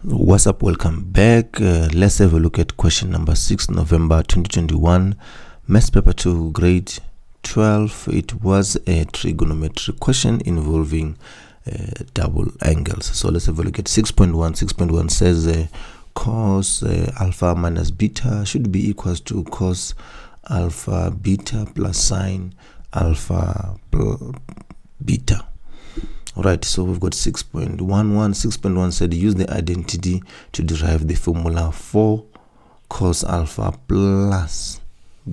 What's up? Welcome back. Let's have a look at question number 6, November 2021, Maths Paper 2, grade 12. It was a trigonometric question involving double angles. So let's have a look at 6.1. 6.1 says cos alpha minus beta should be equals to cos alpha beta plus sine alpha beta. Alright, so we've got 6.11. 6.1 said use the identity to derive the formula for cos alpha plus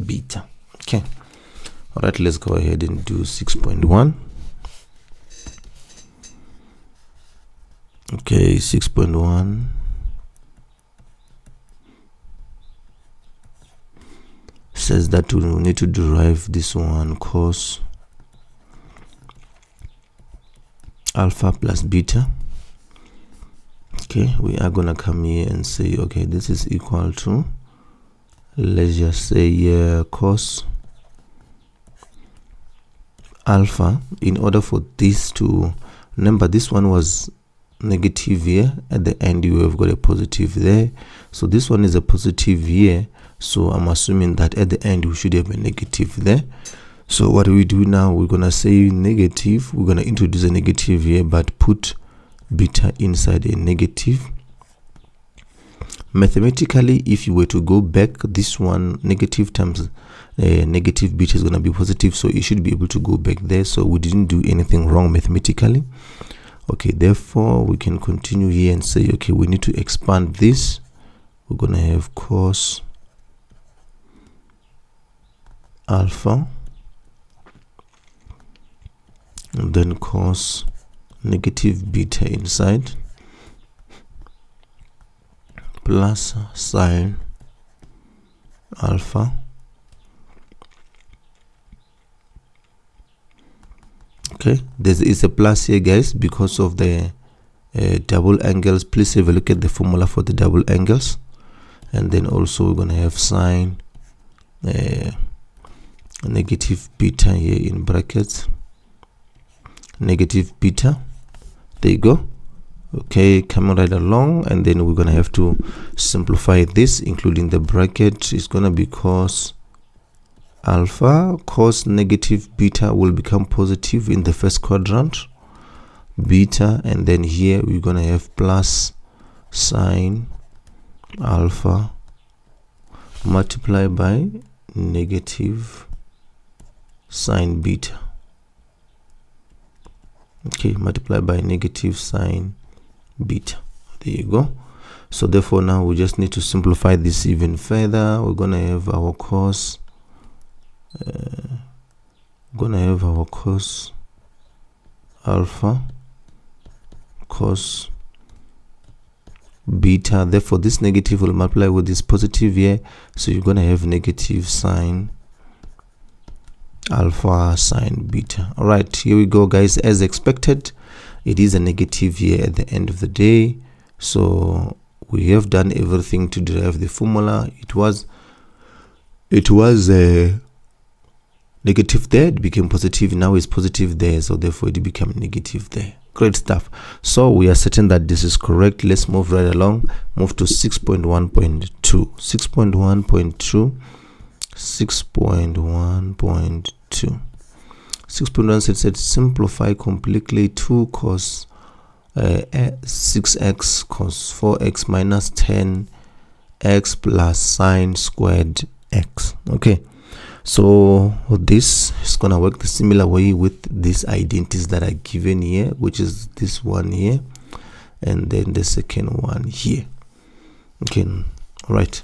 beta. Okay. Alright, let's go ahead and do 6.1. Okay, 6.1 says that we need to derive this one, cos alpha plus beta. Okay, we are gonna come here and say, okay, this is equal to, let's just say cos alpha. In order for this to, remember this one was negative here, at the end you have got a positive there, so this one is a positive here, so I'm assuming that at the end we should have a negative there. So what do we do now? We're gonna say negative, we're gonna introduce a negative here, but put beta inside a negative. Mathematically, if you were to go back, this one negative times negative beta is gonna be positive, so you should be able to go back there. So we didn't do anything wrong mathematically. Okay, therefore we can continue here and say, okay, we need to expand this. We're gonna have cos alpha, and then cos negative beta inside, plus sine alpha. Okay, there is a plus here, guys, because of the double angles. Please have a look at the formula for the double angles. And then also we're going to have sine negative beta here in brackets, negative beta. There you go. Okay, coming right along, and then we're gonna have to simplify this, including the bracket. It's gonna be cos alpha. Cos negative beta will become positive in the first quadrant, beta, and then here we're gonna have plus sine alpha multiplied by negative sine beta. Okay, multiplied by negative sine beta. There you go. So therefore now we just need to simplify this even further. We're gonna have our cos alpha cos beta. Therefore this negative will multiply with this positive here, so you're gonna have negative sine alpha sine beta. All right, here we go, guys. As expected, it is a negative here at the end of the day, so we have done everything to derive the formula. It was a negative there, it became positive, now it's positive there, so therefore it became negative there. Great stuff. So we are certain that this is correct. Let's move right along. Move to 6.1.2. 6.1.2. 6.1.2. 6.1 said simplify completely 2 cos 6x cos 4x minus 10x plus sine squared x. Okay, so this is gonna work the similar way with these identities that are given here, which is this one here and then the second one here. Okay, all right.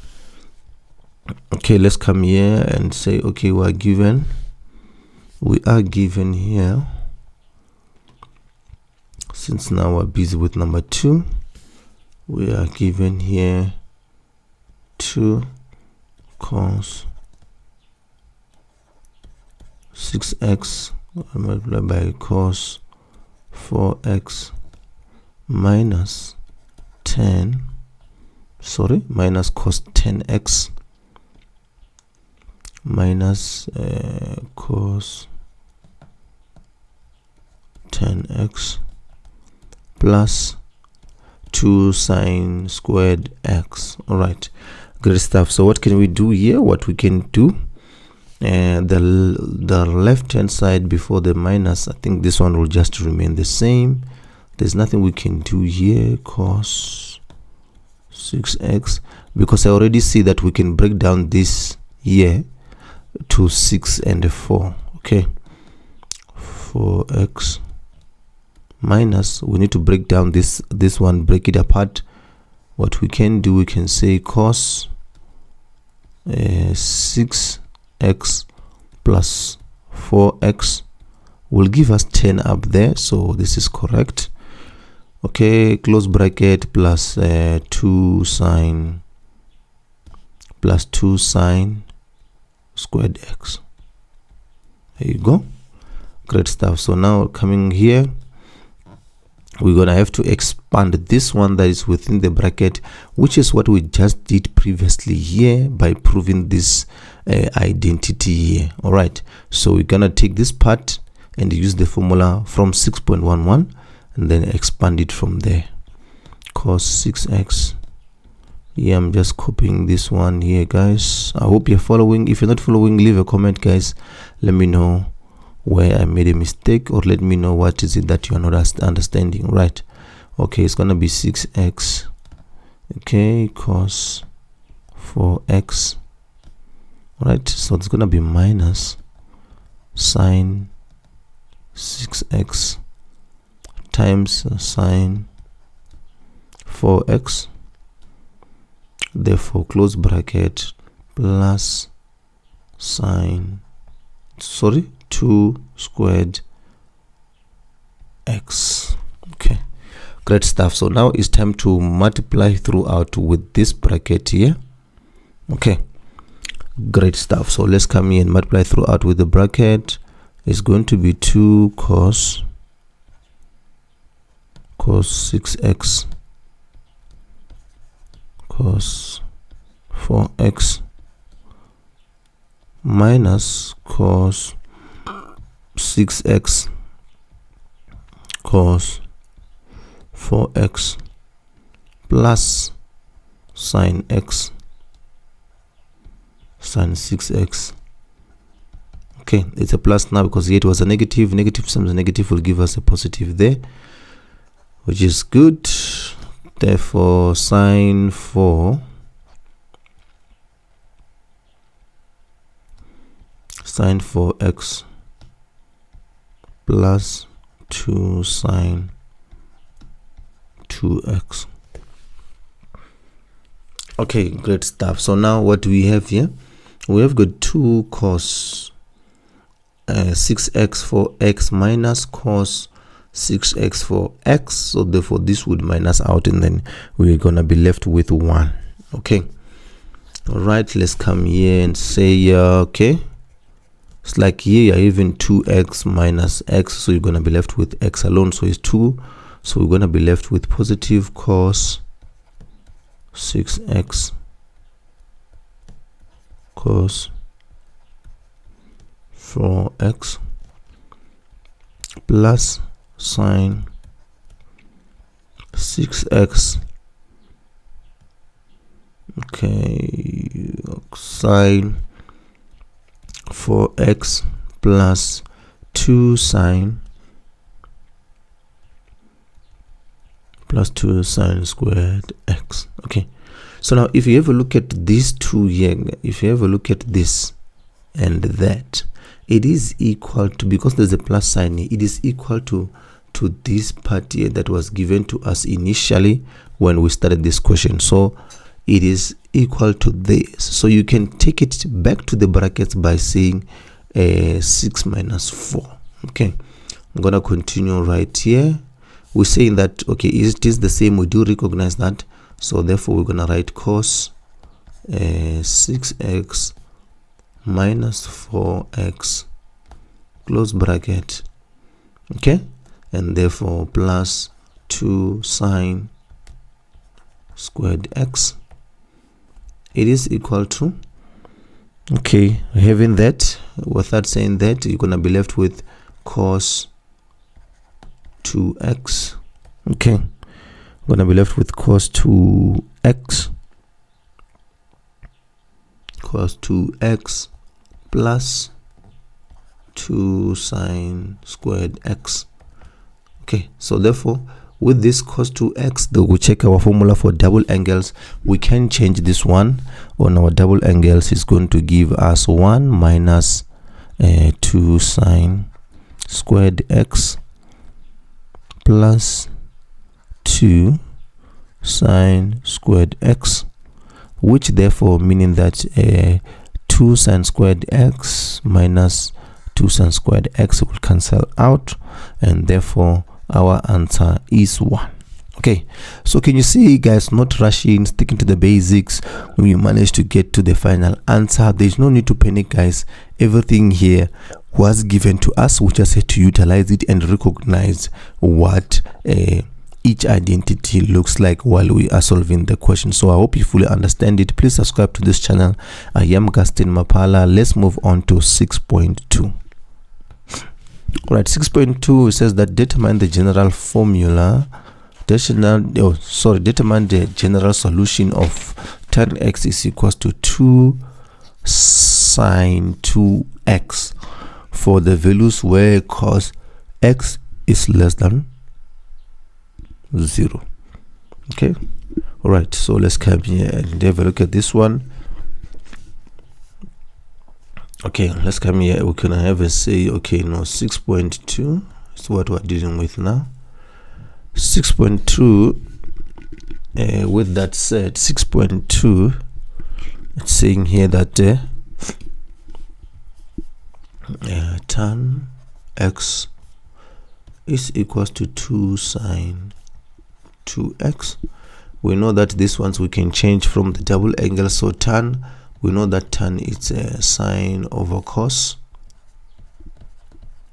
Okay, let's come here and say, okay, we are given here, since now we're busy with number 2, we are given here 2 cos 6x multiplied by cos 4x minus minus cos 10x minus cos 10x plus 2 sine squared x. All right, great stuff. So what can we do here? What we can do, the left hand side before the minus, I think this one will just remain the same. There's nothing we can do here. Cos 6x, because I already see that we can break down this here to 6 and 4. Okay, 4x minus, we need to break down this one, break it apart. What we can do, we can say cos 6x plus 4x will give us 10 up there, so this is correct. Okay, close bracket, plus 2 sine squared x. There you go, great stuff. So now coming here, we're gonna have to expand this one that is within the bracket, which is what we just did previously here by proving this identity here. All right, so we're gonna take this part and use the formula from 6.11 and then expand it from there. Cos 6x. Yeah, I'm just copying this one here, guys. I hope you're following. If you're not following, leave a comment, guys. Let me know where I made a mistake, or let me know what is it that you are not understanding. Right, okay, it's gonna be 6x. Okay, cos 4x. All right, so it's gonna be minus sine 6x times sine 4x, therefore close bracket, plus sine 2 squared x. Okay, great stuff. So now it's time to multiply throughout with this bracket here. Okay, great stuff. So let's come here and multiply throughout with the bracket. It's going to be 2 cos 6x cos 4x minus cos 6x cos 4x plus sine x sine 6x. Okay, it's a plus now because here it was a negative. Negative times negative will give us a positive there, which is good. Therefore sine 4 sine 4x plus 2 sine 2x. Okay, great stuff. So now what do we have here? We have got 2 cos 6x 4x minus cos 6x 4x. So therefore this would minus out, and then we're gonna be left with 1. Okay, all right, let's come here and say okay, it's like here even 2x minus x, so you're gonna be left with x alone, so it's 2. So we're gonna be left with positive cos 6x cos 4x plus sine 6x, okay, sine 4x plus 2 sine squared x. Okay, so now if you have a look at these two here, if you have a look at this and that, it is equal to, because there's a plus sign here, it is equal to this part here that was given to us initially when we started this question. So it is equal to this. So you can take it back to the brackets by saying 6 minus 4. Okay, I'm gonna continue right here. We're saying that okay, it is the same, we do recognize that, so therefore we're gonna write cos 6x minus 4x close bracket, okay, and therefore plus 2 sine squared x. It is equal to, okay, having that, without saying that, you're gonna be left with cos 2x. Okay, I'm gonna be left with cos 2x plus 2 sine squared x. Okay, so therefore with this cos 2x, though we check our formula for double angles, we can change this one on our double angles. Is going to give us 1 minus 2 sine squared x plus 2 sine squared x, which therefore meaning that 2 sine squared x minus 2 sine squared x will cancel out, and therefore our answer is 1. Okay, so can you see, guys, not rushing, sticking to the basics, we managed to get to the final answer. There's no need to panic, guys. Everything here was given to us. We just had to utilize it and recognize what each identity looks like while we are solving the question. So I hope you fully understand it. Please subscribe to this channel. I am Gaston Mapala. Let's move on to 6.2. All right, 6.2 says that determine the general formula, determine the general solution of tan x is equals to 2 sine 2x for the values where cos x is less than 0. Okay, all right, so let's come here and have a look at this one. Okay, let's come here. We can have a say, okay, no, 6.2 is what we're dealing with now. 6.2, with that said, 6.2, it's saying here that tan x is equals to 2 sine 2x. We know that these ones we can change from the double angle. So tan, we know that tan is sine over cos.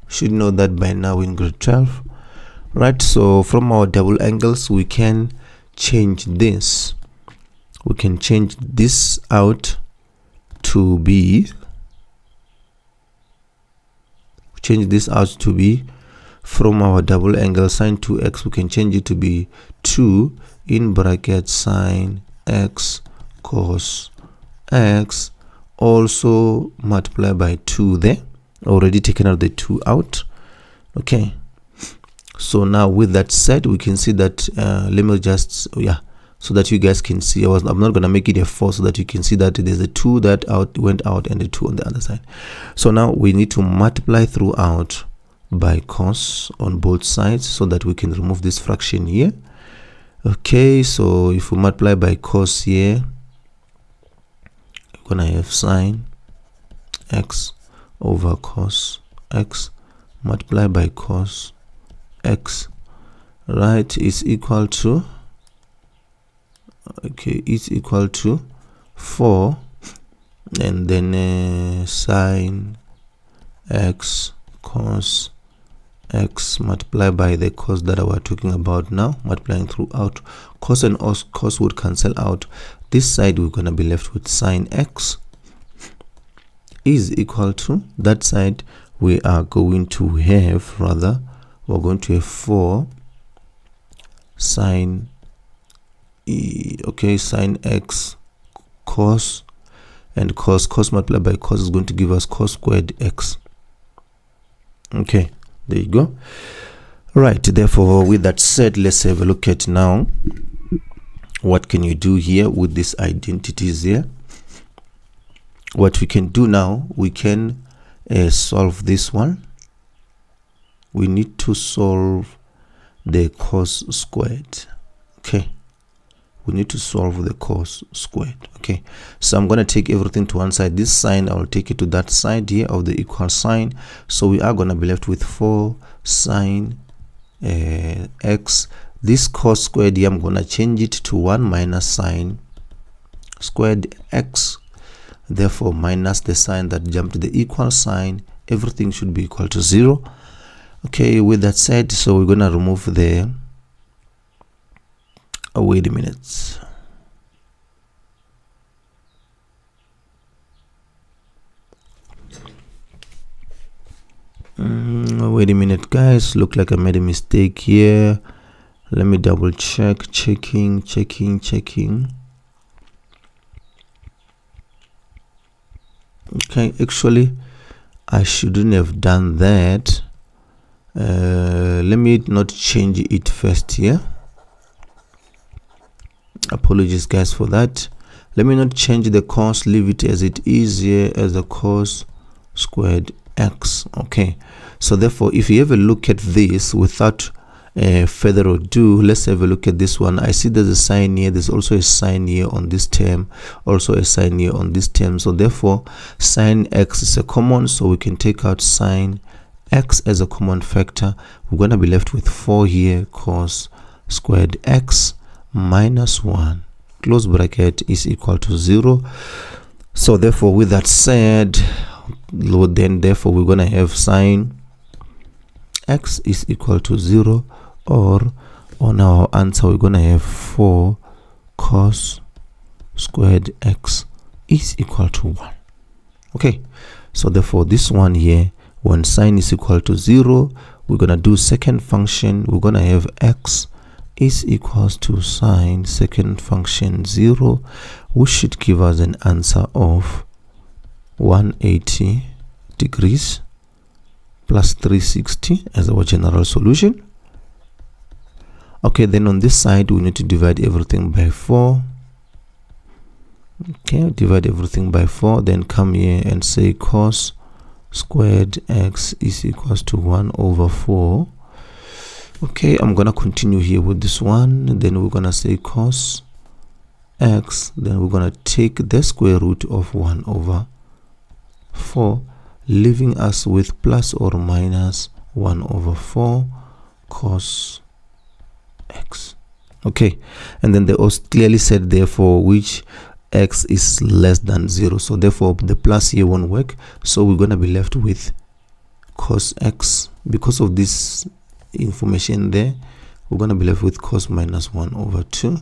Should know that by now in grade 12, right? So from our double angles we can change this. We can change this out to be, from our double angle sine 2x, we can change it to be 2 in bracket sine x cos x, also multiply by 2 there. Already taken out the 2 out. Okay, so now with that said, we can see that let me just, so that you guys can see, I'm not gonna make it a 4, so that you can see that there's a 2 that went out and a 2 on the other side. So now we need to multiply throughout by cos on both sides so that we can remove this fraction here. Okay, so if we multiply by cos here, we're gonna have sine x over cos x multiply by cos x, right, is equal to, okay, is equal to 4, and then sine x cos x multiply by the cos that we're talking about now, multiplying throughout. Cos and cos would cancel out. This side we're going to be left with sine x is equal to, that side we are going to have, we're going to have 4 sine sine x cos, and cos multiplied by cos is going to give us cos squared x. Okay, there you go. Right, therefore with that said, let's have a look at now what can you do here with these identities here. What we can do now, we can solve this one. We need to solve the cos squared. Okay, we need to solve the cos squared. Okay, so I'm going to take everything to one side. This sign I will take it to that side here of the equal sign. So we are going to be left with 4 sine x. This cos squared here, I'm going to change it to 1 minus sine squared x. Therefore minus the sign that jumped to the equal sign, everything should be equal to 0. Okay, with that said, so we're going to remove the, wait a minute. Wait a minute, guys, look like I made a mistake here. Let me double check. Checking. Okay, actually I shouldn't have done that. Let me not change it first here. Apologies guys for that. Let me not change the cos, leave it as it is here as the cos squared x. Okay, so therefore if you have a look at this without further ado, let's have a look at this one. I see there's a sign here, there's also a sign here on this term, also a sign here on this term, so therefore sine x is a common, so we can take out sine x as a common factor. We're going to be left with 4 here, cos squared x minus 1 close bracket is equal to 0. So therefore with that said, then therefore we're going to have sine x is equal to 0, or on our answer we're going to have 4 cos squared x is equal to 1. Okay, so therefore this one here, when sine is equal to 0, we're going to do second function. We're going to have x is equals to sine second function 0, which should give us an answer of 180 degrees plus 360 as our general solution. Okay, then on this side we need to divide everything by 4. Okay, divide everything by 4, then come here and say cos squared x is equals to 1 over 4. Okay, I'm gonna continue here with this one, then we're gonna say cos x, then we're gonna take the square root of 1 over 4, leaving us with plus or minus 1 over 4 cos x. Okay, and then they also clearly said therefore which x is less than 0, so therefore the plus here won't work, so we're going to be left with cos x. Because of this information there, we're going to be left with cos minus 1 over 2.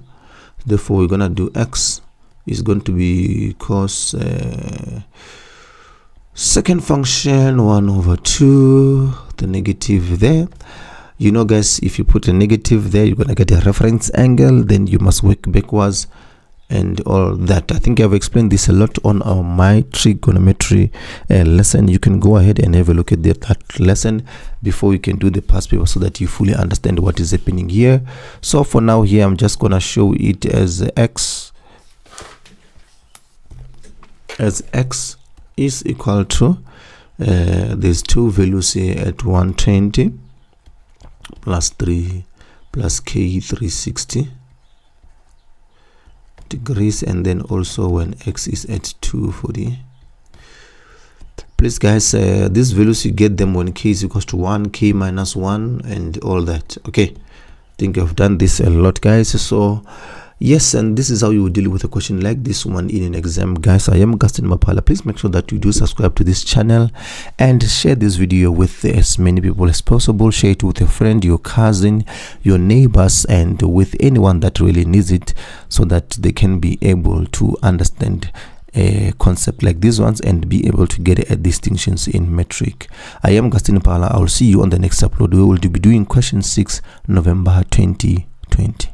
Therefore we're going to do x is going to be cos second function 1 over 2, the negative there. You know guys, if you put a negative there, you're going to get a reference angle, then you must work backwards and all that. I think I've explained this a lot on our my trigonometry lesson. You can go ahead and have a look at that lesson before you can do the past paper, so that you fully understand what is happening here. So for now here, I'm just gonna show it as x is equal to there's two values here at 120 plus 3 plus k 360 degrees, and then also when x is at 240. Please guys, these values you get them when k is equals to 1, k minus 1 and all that. Okay, I think I've done this a lot guys. So yes, and this is how you will deal with a question like this one in an exam guys. I am Gaston Mapala. Please make sure that you do subscribe to this channel and share this video with as many people as possible. Share it with a friend, your cousin, your neighbors, and with anyone that really needs it, so that they can be able to understand a concept like these ones and be able to get distinctions in metric. I am Gaston Mapala. I will see you on the next upload. We will be doing question 6 November 2020.